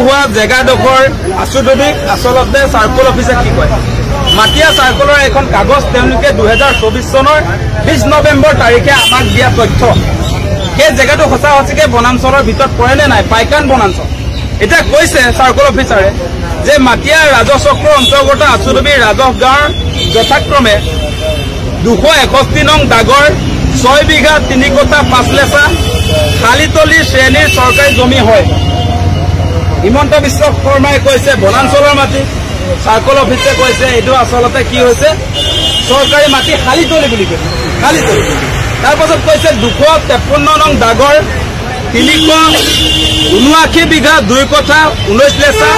হোৱা জেগাডোখৰ আচুদবিক আচলতে চাৰ্কল অফিচে কি কয় মাটিয়া চাৰ্কলৰ এখন কাগজ তেওঁলোকে 2024 চনৰ 20 নৱেম্বৰ তাৰিখে আমাক দিয়া তথ্য সেই জেগাটো সঁচা সঁচিকে বনাঞ্চলৰ ভিতৰত পৰে নে নাই পাইকান বনাঞ্চল এটা কৈছে চাৰ্কল অফিচাৰে যে মাটিয়া ৰাজচক্ৰৰ অন্তৰ্গত আচুদবিৰ ৰাজহ গাঁৱৰ যথাক্ৰমে 261 নং দাগৰ 6 বিঘা 3 কঠা 5 লেচা খালিতলি শ্ৰেণীৰ চৰকাৰী জমি হয় হিমন্ত বিশ্ব শৰ্মাই কৈছে বনাঞ্চলৰ মাটি চাৰ্কল অফিচে কৈছে এইটো আচলতে কি হৈছে চৰকাৰী মাটি খালিতলি বুলি কৈছে খালিতলি তাৰ পাছত কৈছে 253 নং দাগৰ 379 বিঘা 2 কঠা 19 লেচা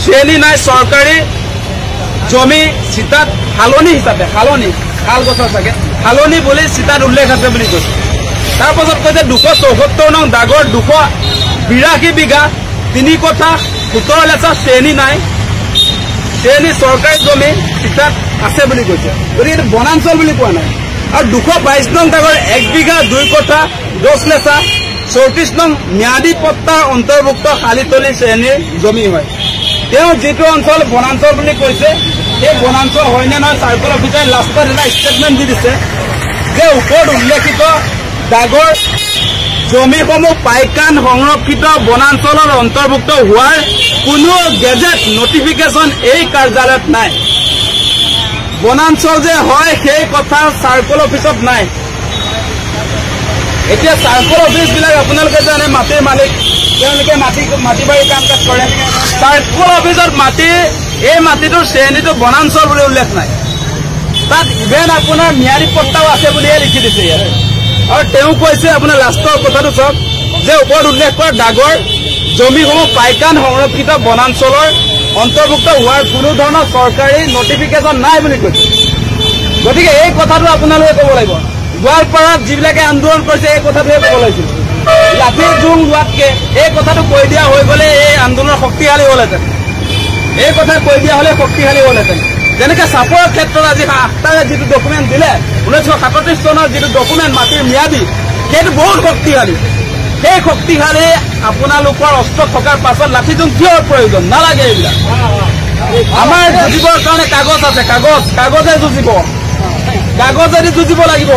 শ্ৰেণী নাই চৰকাৰী জমি চিতাত হালনি হিচাপে হালনি খাল গছৰ চাগে হালনি বুলি চিতাত উল্লেখ আছে বুলি কৈছে তাৰ পাছত কৈছে 274 নং দাগৰ 282 বিঘা 3 কঠা 17 লেচা শ্ৰেণী নাই শ্ৰেণী চৰকাৰী জমি চিতাত আছে বুলি কৈছে গতিকে এইটো বনাঞ্চল বুলি কোৱা নাই আৰু 222 নং দাগৰ 1 বিঘা 2 কঠা 10 লেচা 34 নং ম্যাদী পট্টাৰ অন্তৰ্ভুক্ত খালিতলি শ্ৰেণীৰ জমি হয় তেওঁ যেটো অঞ্চল বনাঞ্চল বুলি কৈছে এই বনাঞ্চল হয় নে নহয় চাৰ্কল অফিচাৰে লাষ্টত এটা ষ্টেটমেণ্ট দি দিছে যে ওপৰত উল্লেখিত দাগৰ জমিসমূহ পাইকান সংৰক্ষিত বনাঞ্চলৰ অন্তৰ্ভুক্ত হোৱাৰ কোনো গেজেট নটিফিকেশ্যন এই কাৰ্যালয়ত নাই বনাঞ্চল যে হয় সেই কথা চাৰ্কল অফিচত নাই এতিয়া চাৰ্কল অফিচ বিলাক আপোনালোকে জানে মাটিৰ মালিক তেওঁলোকে মাটি বাৰী কাম কাজ কৰে চাৰ্কল অফিচত মাটি এই মাটিটোৰ শ্ৰেণীটো বনাঞ্চল বুলি উল্লেখ নাই তাত ইভেন আপোনাৰ ম্যাদী পট্টাও আছে বুলিহে লিখি দিছে ইয়াত আৰু তেওঁ কৈছে আপোনাৰ লাষ্টৰ কথাটো চাওক যে ওপৰত উল্লেখ কৰা দাগৰ জমিসমূহ পাইকান সংৰক্ষিত বনাঞ্চলৰ অন্তৰ্ভুক্ত হোৱাৰ কোনো ধৰণৰ চৰকাৰী নটিফিকেশ্যন নাই বুলি কৈছে গতিকে এই কথাটো আপোনালোকে ক'ব লাগিব গোৱালপাৰাত যিবিলাকে আন্দোলন কৰিছে এই কথাটোহে ক'ব লাগিছিল লাঠি জোং লোৱাতকে এই কথাটো কৈ দিয়া হৈ গ'লে এই আন্দোলন শক্তিশালী হ'লহেঁতেন এই কথা কৈ দিয়া হ'লে শক্তিশালী হ'লহেঁতেন যেনেকৈ চাপৰৰ ক্ষেত্ৰত আজি 8টাৰে যিটো ডকুমেণ্ট দিলে 1937 চনৰ যিটো ডকুমেণ্ট মাটিৰ ম্যাদী সেইটো বহুত শক্তিশালী সেই শক্তিশালী আপোনালোকৰ অস্ত্ৰ থকাৰ পাছত লাঠি জোং কিয়ৰ প্ৰয়োজন নালাগে এইবিলাক আমাৰ যুঁজিবৰ কাৰণে কাগজ আছে কাগজে যুঁজিব কাগজেদি যুঁজিব লাগিব